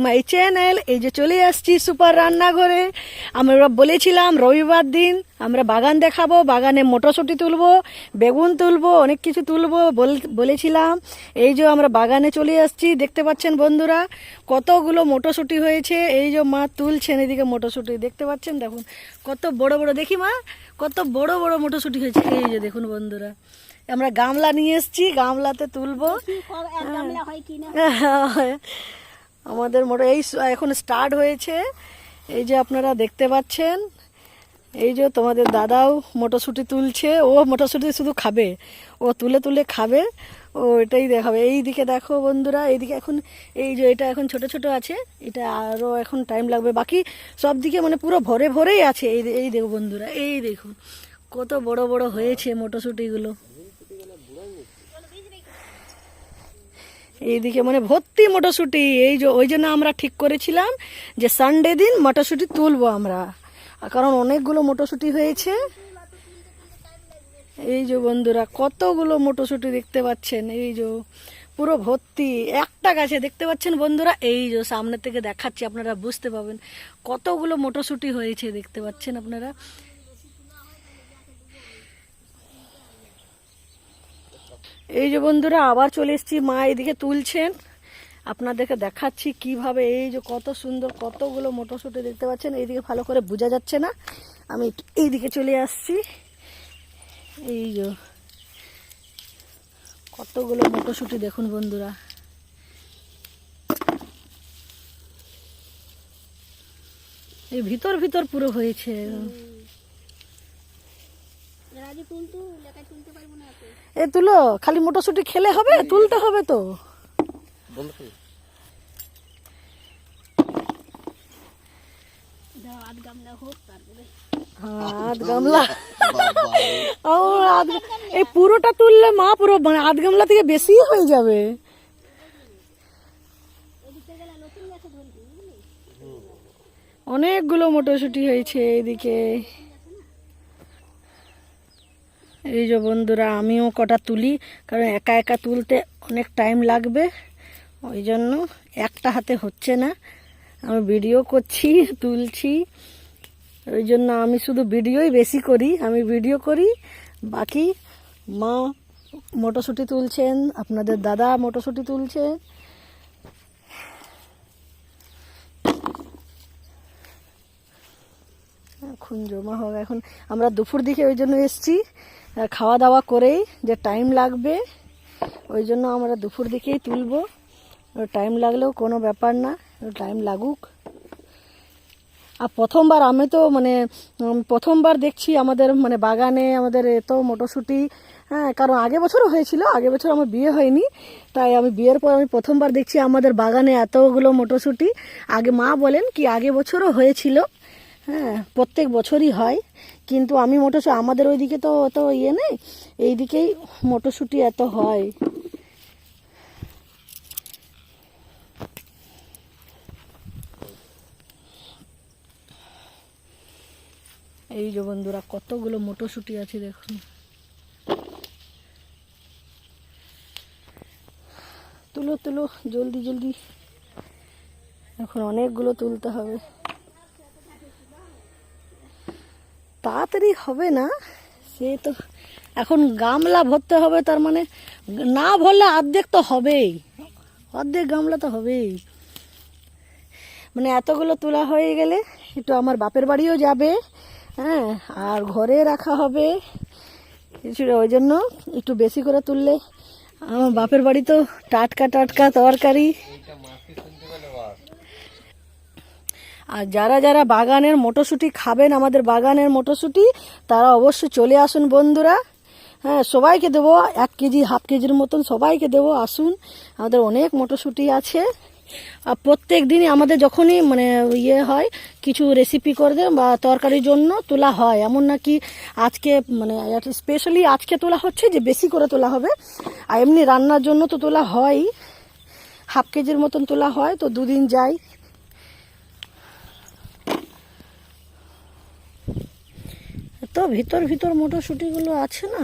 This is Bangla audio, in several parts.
My channel. এই যে চলে আসছি সুপার রান্নাঘরে। আমরা বলেছিলাম রবিবার দিন আমরা বাগান দেখাবো, বাগানে মটরশুঁটি তুলবো, বেগুন তুলবো, অনেক কিছু তুলবো বলেছিলাম। এই যে আমরা বাগানে চলে আসছি, দেখতে পাচ্ছেন বন্ধুরা কতগুলো মটরশুঁটি হয়েছে। এই যে মা তুলছেন, এদিকে মটরশুঁটি দেখতে পাচ্ছেন, দেখুন কত বড় বড়, দেখি মা কত বড় বড় মটরশুঁটি হয়েছে। এই যে দেখুন বন্ধুরা, আমরা গামলা নিয়ে এসেছি, গামলাতে তুলবো। আমাদের এই এখন স্টার্ট হয়েছে। এই যে আপনারা দেখতে পাচ্ছেন, এই যে তোমাদের দাদাও মটরশুঁটি তুলছে। ও মটরশুঁটি শুধু খাবে, ও তুলে তুলে খাবে, ও এটাই দেখাবে। এই দিকে দেখো বন্ধুরা, এইদিকে এখন এই যে এটা এখন ছোট ছোট আছে, এটা আরও এখন টাইম লাগবে। বাকি সব দিকে মানে পুরো ভরে ভরেই আছে। এই দেখো বন্ধুরা, এই দেখুন কত বড় বড় হয়েছে মটরশুঁটিগুলো। এইদিকে মানে ভর্তি মটরশুঁটি। এই যে ওই জন্য আমরা ঠিক করেছিলাম যে সানডে দিন মটরশুঁটি তুলবো আমরা, কারণ অনেকগুলো মটরশুঁটি হয়েছে। এই যে বন্ধুরা কতগুলো মটরশুঁটি দেখতে পাচ্ছেন, এই যে পুরো ভর্তি একটা গাছে দেখতে পাচ্ছেন বন্ধুরা। এই যে সামনে থেকে দেখাচ্ছি, আপনারা বুঝতে পাবেন কতগুলো মটরশুঁটি হয়েছে, দেখতে পাচ্ছেন আপনারা। এই যে বন্ধুরা আবার চলে এসেছি, মা এদিকে তুলছেন, আপনাদেরকে দেখাচ্ছি কিভাবে। এই যে কত সুন্দর কতগুলো মটরশুঁটি দেখতে পাচ্ছেন। এইদিকে ভালো করে বোঝা যাচ্ছে না, আমি এইদিকে চলে আসছি। এই যে কতগুলো মটরশুঁটি দেখুন বন্ধুরা। এই ভিতর ভিতর পুরো হয়েছে। এ তুলো, খালি মটরশুঁটি খেলে হবে, তুলতে হবে তো। আধ গামলা এই পুরোটা তুললে মা পুরো আধ গামলা থেকে বেশি হয়ে যাবে। অনেকগুলো মটরশুঁটি হয়েছে এইদিকে। এই যে বন্ধুরা আমিও কটা তুলি, কারণ একা একা তুলতে অনেক টাইম লাগবে, ওই জন্য একটা হাতে হচ্ছে না। আমি ভিডিও করছি, তুলছি, ওই জন্য আমি শুধু ভিডিওই বেশি করি। আমি ভিডিও করি, বাকি মা মটরশুঁটি তুলছেন, আপনাদের দাদা মটরশুঁটি তুলছে। এখন জমা হবে। এখন আমরা দুপুর দিকে ওই জন্য এসছি, খাওয়া দাওয়া করেই, যে টাইম লাগবে ওই জন্য আমরা দুপুর দিকেই তুলবো। টাইম লাগলেও কোনো ব্যাপার না, টাইম লাগুক। আর প্রথমবার আমি তো মানে প্রথমবার দেখছি আমাদের মানে বাগানে আমাদের এত মটরশুঁটি। হ্যাঁ, কারণ আগে বছরও হয়েছিল, আগে বছর আমার বিয়ে হয়নি, তাই আমি বিয়ের পর আমি প্রথমবার দেখছি আমাদের বাগানে এতগুলো মটরশুঁটি। আগে মা বলেন কি আগে বছরও হয়েছিল, হ্যাঁ প্রত্যেক বছরই হয়, কিন্তু আমি মটরশুঁটি আমাদের ওইদিকে তো অত ইয়ে নেই, এইদিকেই মটরশুঁটি এত হয়। এই যে বন্ধুরা কতগুলো মটরশুঁটি আছে দেখুন। তুলো তুলো জলদি জলদি, এখন অনেকগুলো তুলতে হবে, তাড়াতাড়ি হবে না। সে তো এখন গামলা ভরতে হবে, তার মানে না ভরলে অর্ধেক তো হবেই, অর্ধেক গামলা তো হবেই। মানে এতগুলো তোলা হয়ে গেলে একটু আমার বাপের বাড়িও যাবে, হ্যাঁ, আর ঘরে রাখা হবে, ওই জন্য একটু বেশি করে তুললে আমার বাপের বাড়ি তো টাটকা টাটকা তরকারি। আর যারা যারা বাগানের মটরশুঁটি খাবেন, আমাদের বাগানের মটরশুঁটি, তারা অবশ্যই চলে আসুন বন্ধুরা। হ্যাঁ, সবাইকে দেবো 1 কেজি 1/2 কেজির মতন সবাইকে দেবো, আসুন। আমাদের অনেক মটরশুঁটি আছে। আর প্রত্যেক দিনই আমাদের যখনই মানে ইয়ে হয় কিছু রেসিপি করতে বা তরকারির জন্য তোলা হয়, এমন নাকি আজকে মানে স্পেশালি আজকে তোলা হচ্ছে যে বেশি করে তোলা হবে। আর এমনি রান্নার জন্য তো তোলা হয়, 1/2 কেজির মতন তোলা হয়, তো 2 দিন যায়। তো ভিতর ভিতর মটরশুঁটিগুলো আছে না,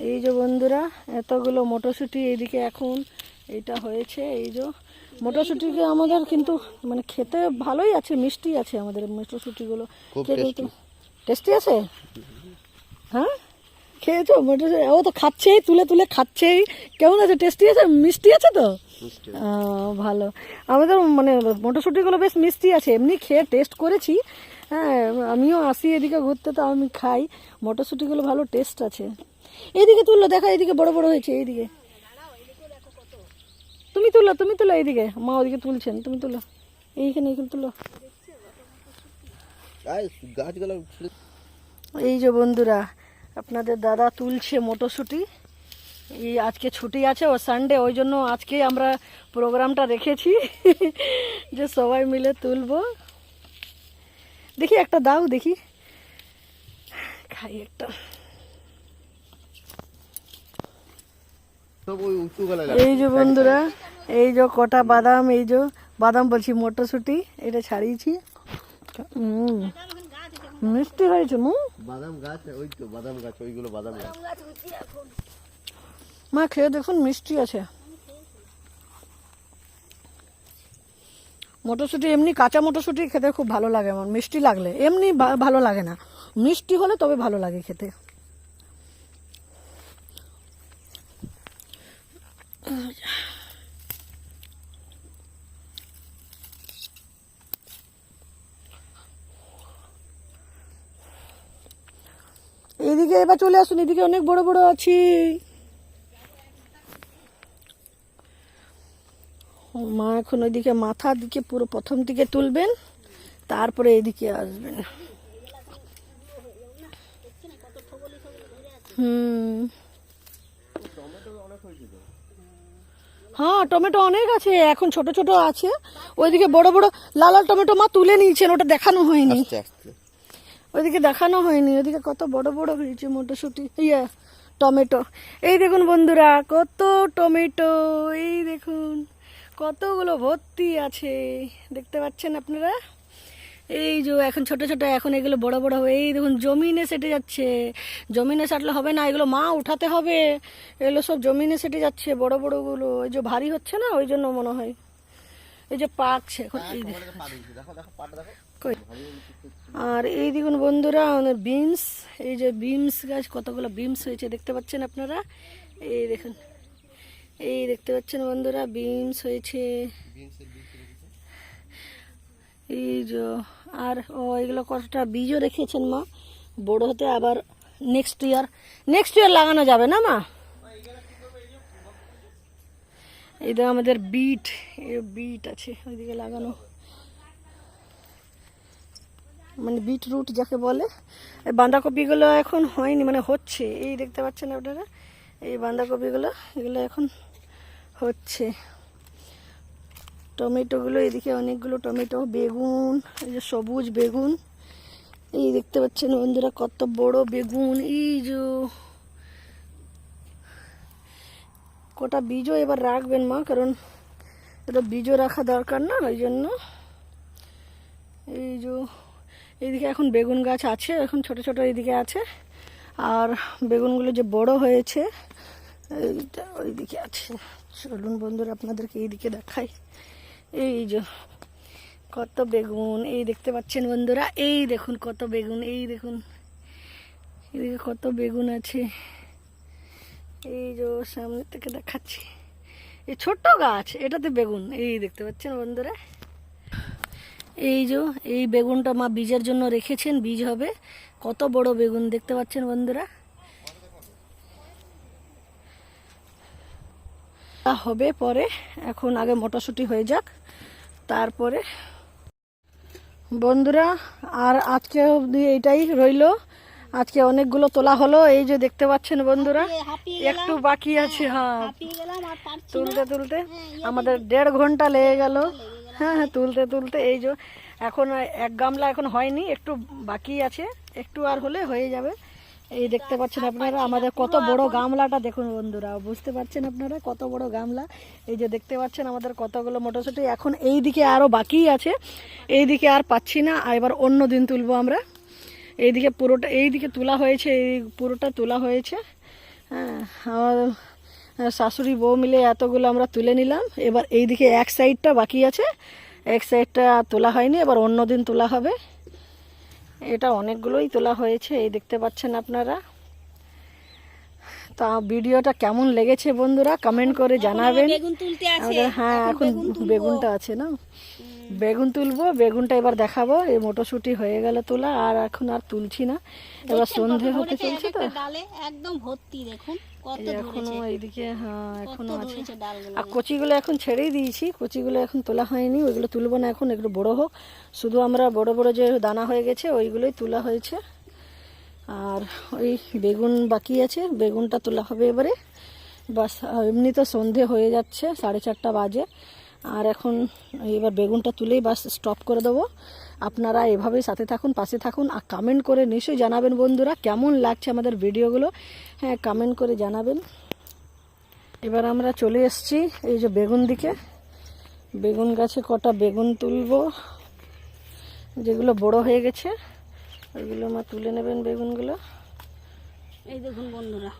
এই যে বন্ধুরা, এতগুলো মটরশুঁটি এইদিকে এখন এইটা হয়েছে। এই যে মটরশুঁটিকে আমাদের কিন্তু মানে খেতে ভালোই আছে, মিষ্টি আছে আমাদের মটরশুঁটিগুলো। টেস্টি আছে? হ্যাঁ, খেয়েছো মটরশুঁটি? ও তো খাচ্ছেই, তুলে তুলে খাচ্ছেই। কেমন আছে? টেস্টি আছে? মিষ্টি আছে তো? ভালো। আমাদের মানে মটরশুঁটিগুলো বেশ মিষ্টি আছে, এমনি খেয়ে টেস্ট করেছি। হ্যাঁ, আমিও আসি এদিকে ঘুরতে, তো আমি খাই। মটরশুঁটিগুলো ভালো টেস্ট আছে। এইদিকে তুললো, দেখো এইদিকে বড় বড় হয়েছে। এইদিকে তুমি তুলো এইদিকে, মা ওদিকে তুলছেন, তুমি তুলো। এইখানে তুলো। এই যে বন্ধুরা, আপনাদের দাদা তুলছে মটরশুঁটি। এই আজকে ছুটি আছে, ও সানডে, ওই জন্য আজকে আমরা প্রোগ্রামটা রেখেছি যে সবাই মিলে তুলবো। দেখি একটা দাও, দেখি খাই একটা। এই যে বন্ধুরা, এই যে কটা বাদাম, এই যে বাদাম বলছি, মটরশুঁটি এটা ছাড়িয়েছি। মিষ্টি হয়েছে। বাদাম গাছ, ওই তো বাদাম গাছ, ওইগুলো বাদাম গাছ। মা খেয়ে দেখুন, মিষ্টি আছে। মটরশুঁটি এমনি কাঁচা মটরশুঁটি খেতে খুব ভালো লাগে আমার, মিষ্টি লাগলে। এমনি ভালো লাগে না, মিষ্টি হলে তবে ভালো লাগে খেতে। এদিকে এবার চলে আসুন, এদিকে অনেক বড় বড় আছে। মা এখন ওইদিকে মাথার দিকে পুরো প্রথম দিকে তুলবেন, তারপরে এদিকে আসবেন। হ্যাঁ, টমেটো অনেক আছে, এখন ছোট ছোট আছে। ওইদিকে বড় বড় লাল লাল টমেটো মা তুলে নিয়েছেন, ওটা দেখানো হয়নি। ওইদিকে দেখানো হয়নি, ওইদিকে কত বড় বড় হয়েছে মটরশুঁটি, টমেটো। এই দেখুন বন্ধুরা, কত টমেটো, এই দেখুন কতগুলো ভর্তি আছে, দেখতে পাচ্ছেন আপনারা? এই যে এখন ছোট ছোট, এখন এগুলো বড় বড় হবে। এই দেখুন জমিনে সেটে যাচ্ছে, জমিনে সাটলে হবে না, এগুলো মা উঠাতে হবে। এগুলো সব জমিনে সেটে যাচ্ছে বড় বড়গুলো, এই যে ভারী হচ্ছে না, ওই জন্য মনে হয়। এই যে পাকছে এখন। আর এই দেখুন বন্ধুরা, আমাদের বিনস, এই যে বিনস গাছ, কতগুলো বিনস হয়েছে দেখতে পাচ্ছেন আপনারা। এই দেখুন, এই দেখতে পাচ্ছেন বন্ধুরা, বিনস হয়েছে। এই যে আর এগুলো কতটা বীজও রেখেছেন মা, বড় হতে আবার নেক্সট ইয়ার লাগানো যাবে না মা? এই দেখো আমাদের বিট আছে ওইদিকে লাগানো, মানে বিটরুট যাকে বলে। এই বাঁধাকপিগুলো এখন হয়নি, মানে হচ্ছে। এই দেখতে পাচ্ছেন আপনারা, এই বাঁধাকপিগুলো, এগুলো এখন হচ্ছে। টমেটোগুলো, এদিকে অনেকগুলো টমেটো, বেগুন, এই যে সবুজ বেগুন, এই দেখতে পাচ্ছেন বন্ধুরা কত বড় বেগুন। এই যে কটা বীজও এবার রাখবেন মা, কারণ এটা বীজও রাখা দরকার না, ওই জন্য। এই যে এইদিকে এখন বেগুন গাছ আছে, এখন ছোট ছোট এইদিকে আছে। আর বেগুনগুলো যে বড় হয়েছে এইটা ওইদিকে আছে। চলুন বন্ধুরা, আপনাদেরকে এইদিকে দেখাই। এই যে কত বেগুন, এই দেখতে পাচ্ছেন বন্ধুরা, এই দেখুন কত বেগুন, এই দেখুন এদিকে কত বেগুন আছে। এই যে সামনে থেকে দেখাচ্ছি, এই ছোট্ট গাছ, এটাতে বেগুন, এই দেখতে পাচ্ছেন বন্ধুরা। এই যে এই বেগুনটা মা বীজের জন্য রেখেছেন, বীজ হবে। কত বড় বেগুন দেখতে পাচ্ছেন বন্ধুরা, হবে পরে। এখন আগে মটরশুঁটি হয়ে যাক, তারপরে। বন্ধুরা আর আজকে অবধি এইটাই রইলো, আজকে অনেকগুলো তোলা হলো। এই যে দেখতে পাচ্ছেন বন্ধুরা, একটু বাকি আছে। হ্যাঁ, তুলতে তুলতে আমাদের 1.5 ঘন্টা লেগে গেল। হ্যাঁ, তুলতে তুলতে। এই যে এখন এক গামলা এখন হয়নি, একটু বাকি আছে, একটু আর হলে হয়ে যাবে। এই দেখতে পাচ্ছেন আপনারা আমাদের কত বড় গামলাটা, দেখুন বন্ধুরা, বুঝতে পারছেন আপনারা কত বড় গামলা। এই যে দেখতে পাচ্ছেন আমাদের কতগুলো মটরশুঁটি। এখন এই দিকে আরও বাকি আছে, এই দিকে আর পাচ্ছি না, এবার অন্য দিন তুলবো আমরা। এইদিকে পুরোটা, এই দিকে তোলা হয়েছে, এই পুরোটা তোলা হয়েছে। হ্যাঁ, আমার শাশুড়ি বউ মিলে এতগুলো আমরা তুলে নিলাম। এবার এই দিকে এক সাইডটা বাকি আছে, এক সাইডটা তোলা হয়নি, এবার অন্য দিন তোলা হবে। এটা অনেকগুলোই তোলা হয়েছে, এই দেখতে পাচ্ছেন আপনারা। তা ভিডিওটা কেমন লেগেছে বন্ধুরা কমেন্ট করে জানাবেন। হ্যাঁ, এখন বেগুনটা আছে না, বেগুন তুলবো, বেগুনটা এবার দেখাবো। এই মটরশুঁটি হয়ে গেল তোলা, আর এখন আর তুলছি না, এবার সন্ধে হতে চলছে তো একদম ভর্তি, দেখুন এখনো এইদিকে। হ্যাঁ, এখনো আছে। আর কচিগুলো এখন ছেড়েই দিয়েছি, কচিগুলো এখন তোলা হয়নি, ওইগুলো তুলবো না এখন, একটু বড় হোক। শুধু আমরা বড় বড় যে দানা হয়ে গেছে ওইগুলোই তোলা হয়েছে। আর ওই বেগুন বাকি আছে, বেগুনটা তোলা হবে এবারে। বাস, এমনি তো সন্ধে হয়ে যাচ্ছে, 4:30 বাজে। আর এখন এবার বেগুনটা তুলেই বাস স্টপ করে দেবো। আপনারা এভাবেই সাথে থাকুন, পাশে থাকুন, আর কমেন্ট করে নিশ্চয়ই জানাবেন বন্ধুরা কেমন লাগছে আমাদের ভিডিওগুলো। হ্যাঁ, কমেন্ট করে জানাবেন। এবার আমরা চলে এসেছি এই যে বেগুন দিকে। বেগুন গাছে কটা বেগুন তুলবো, যেগুলো বড় হয়ে গেছে ওইগুলো মা তুলে নেবেন বেগুনগুলো। এই দেখুন বন্ধুরা,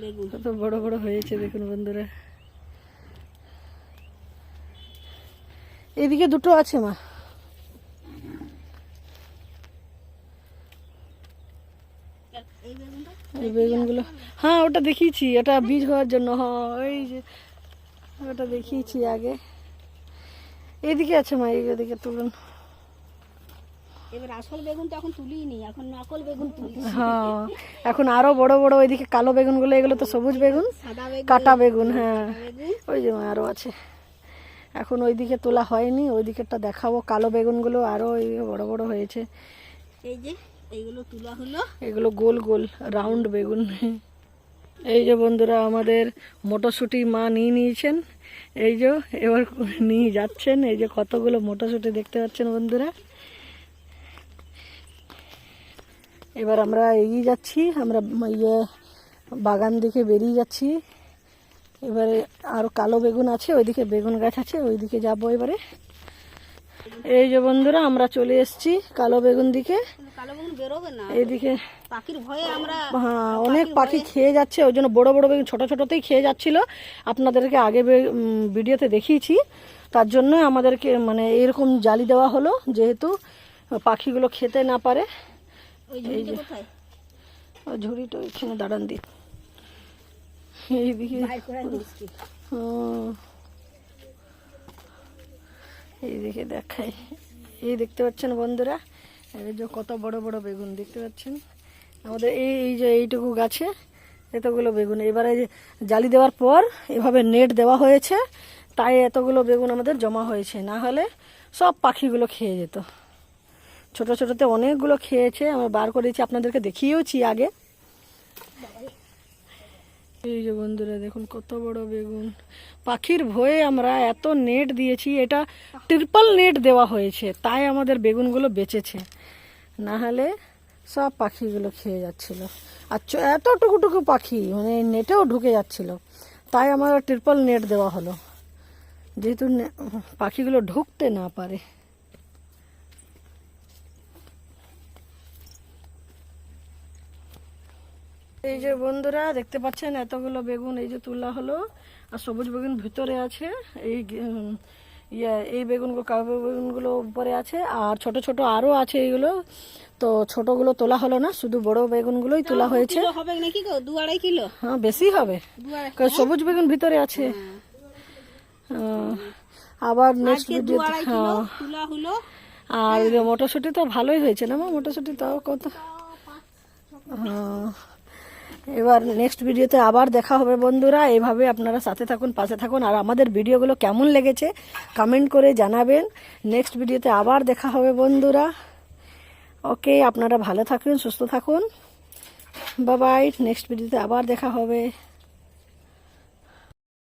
বেগুন কত বড় বড় হয়েছে দেখুন বন্ধুরা। এদিকে দুটো আছে মা। এই বেগুনগুলো, হ্যাঁ ওটা দেখিয়েছি, এটা বীজ হওয়ার জন্য। হ্যাঁ, ওই যে ওটা দেখিয়েছি আগে। এইদিকে আছে মা, এইদিকে তুলুন। এবার আসল বেগুন তো এখন তুলিনি, এখন নকল বেগুন তুলি। হ্যাঁ, এখন আরো বড় বড় ওইদিকে কালো বেগুনগুলো, এগুলো তো সবুজ বেগুন, সাদা বেগুন, কাটা বেগুন। হ্যাঁ, ওই যে আরো আছে, এখন ওইদিকে তোলা হয়নি, ওইদিকেরটা দেখাবো। কালো বেগুনগুলো আরো বড় বড় হয়েছে। এই যে এইগুলো তোলা হলো, এগুলো গোল গোল রাউন্ড বেগুন। এই যে বন্ধুরা আমাদের মটরশুঁটি মা নিয়ে নিয়েছেন, এই যে এবার নিয়ে যাচ্ছেন। এই যে কতগুলো মটরশুঁটি দেখতে পাচ্ছেন বন্ধুরা। এবার আমরা এগিয়ে যাচ্ছি, আমরা ইয়ে বাগান দিকে বেরিয়ে যাচ্ছি। এবারে আরও কালো বেগুন আছে, ওইদিকে বেগুন গাছ আছে, ওইদিকে যাবো এবারে। এই যে বন্ধুরা আমরা চলে এসেছি কালো বেগুন দিকে। কালো বেগুন বেরোবে না এইদিকে, পাখির ভয়ে আমরা। হ্যাঁ, অনেক পাখি খেয়ে যাচ্ছে, ওই জন্য বড় বড় বেগুন ছোট ছোটতেই খেয়ে যাচ্ছিল। আপনাদেরকে আগে ভিডিওতে দেখিয়েছি, তার জন্য আমাদেরকে মানে এরকম জালি দেওয়া হলো, যেহেতু পাখিগুলো খেতে না পারে। এই যে ঝুড়িটা ওইখানে দাঁড়ান দিই, এইদিকে। এইদিকে দেখাই, এই দেখতে পাচ্ছেন বন্ধুরা, এই যে কত বড় বড় বেগুন দেখতে পাচ্ছেন আমাদের। এই যে এইটুকু গাছে এতগুলো বেগুন। এবারে জালি দেওয়ার পর এভাবে নেট দেওয়া হয়েছে, তাই এতগুলো বেগুন আমাদের জমা হয়েছে, না হলে সব পাখিগুলো খেয়ে যেত। ছোট ছোটতে অনেকগুলো খেয়েছে, আমরা বার করেছি, আপনাদেরকে দেখিয়েওছি আগে। এই যে বন্ধুরা দেখুন কত বড় বেগুন। পাখির ভয়ে আমরা এত নেট দিয়েছি, এটা ট্রিপল নেট দেওয়া হয়েছে, তাই আমাদের বেগুনগুলো বেঁচেছে, না হলে সব পাখিগুলো খেয়ে যাচ্ছিল। আর এত টুকুটুকু পাখি মানে নেটেও ঢুকে যাচ্ছিল, তাই আমার ট্রিপল নেট দেওয়া হলো, যেহেতু পাখিগুলো ঢুকতে না পারে। এই যে বন্ধুরা দেখতে পাচ্ছেন এতগুলো বেগুন এই যে তোলা হলো, আর সবুজ বেগুন ভিতরে আছে, এই বেগুনগুলো, কালো বেগুনগুলো উপরে আছে, আর ছোট ছোট আরও আছে এইগুলো। তো ছোটগুলো তোলা হলো না, শুধু বড় বেগুনগুলোই তোলা হয়েছে। হবে নাকি গো, 2-2.5 কিলো? হ্যাঁ, বেশি হবে, কারণ সবুজ বেগুন ভিতরে আছে। আবার নেক্সট ভিডিও। হ্যাঁ, তোলা হলো। আর মটরশুঁটি তো ভালোই হয়েছে না মা, মটরশুঁটি তাও কত। হ্যাঁ, এবার নেক্সট ভিডিওতে আবার দেখা হবে বন্ধুরা। এভাবে আপনারা সাথে থাকুন, পাশে থাকুন, আর আমাদের ভিডিওগুলো কেমন লেগেছে কমেন্ট করে জানাবেন। নেক্সট ভিডিওতে আবার দেখা হবে বন্ধুরা। ওকে, আপনারা ভালো থাকুন, সুস্থ থাকুন, বাই বাই। নেক্সট ভিডিওতে আবার দেখা হবে।